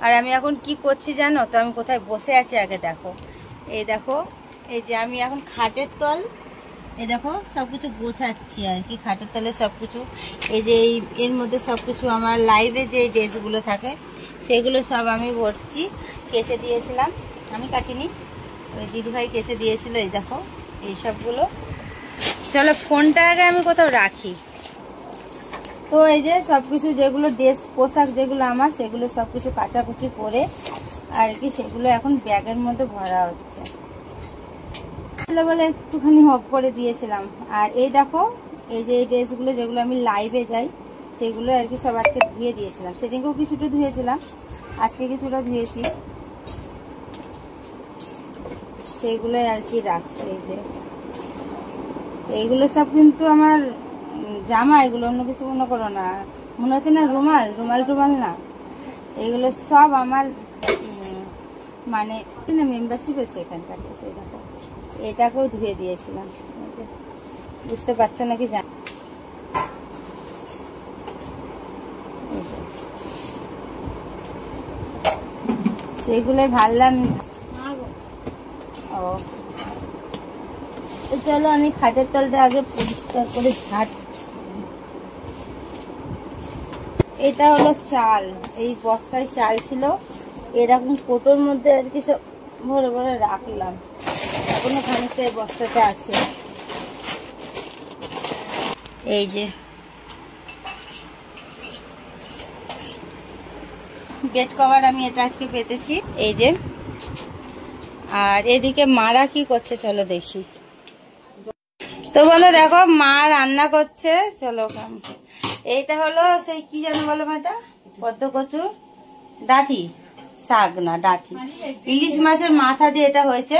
আর আমি এখন কি করছি জানো তো? আমি কোথায় বসে আছি আগে দেখো। এই দেখো, এই যে আমি এখন খাটের তল, এই দেখো সবকিছু গোছাচ্ছি আর কি। খাটের তলে সবকিছু, এই যে এর মধ্যে সবকিছু আমার লাইভে যে ড্রেসগুলো থাকে সেগুলো সব আমি ভরছি। কেসে দিয়েছিলাম, আমি কাচিনি, ওই দিদিভাই কেসে দিয়েছিল। এই দেখো এই সবগুলো। চলো ফোনটা আগে আমি কোথাও রাখি। তো এই যে সবকিছু যেগুলো ড্রেস পোশাক যেগুলো আমার, সেগুলো সবকিছু কাচাকুচি করে আর কি সেগুলো এখন ব্যাগের মধ্যে ভরা হচ্ছে। বলে একটুখানি হপ করে দিয়েছিলাম। আর এই দেখো এই যে এই ড্রেসগুলো যেগুলো আমি লাইভে যাই সেগুলো আর কি সব আজকে ধুয়ে দিয়েছিলাম। সেদিনকেও কিছুটা ধুয়েছিলাম, আজকে কিছুটা ধুয়েছি, সেগুলো আর কি রাখছি। এই যে এইগুলো সব কিন্তু আমার জামা, এগুলো অন্য কিছু মনে করো না। মনে হচ্ছে না রুমাল টুমাল না, এইগুলো সব আমার মানে মেম্বারশিপ আছে এখানকার। দেখো এটাকেও ধুয়ে দিয়েছিলাম, বুঝতে পারছো নাকি জান। সেগুলোই ভাবলাম। ও চলো আমি খাটের তলটা আগে পরিষ্কার করে ঝাড়। এটা হলো চাল, এই বস্তায় চাল ছিল, এরকম কোটোর মধ্যে আর কি সব ভরে ভরে রাখলাম। এখনো খানিকটা এই বস্তাতে আছে। এই যে বেড কভার আমি এটা আজকে পেতেছি, এই যে। আর এদিকে মারা কি করছে চলো দেখি। তো বন্ধু দেখো মা রান্না করছে, চলো। এইটা হলো সেই কি যেন বলো মাটা, পদ্ম কচুর ডাঁটি শাক, না ডাঁটি, ইলিশ মাছের মাথা দিয়ে এটা হয়েছে।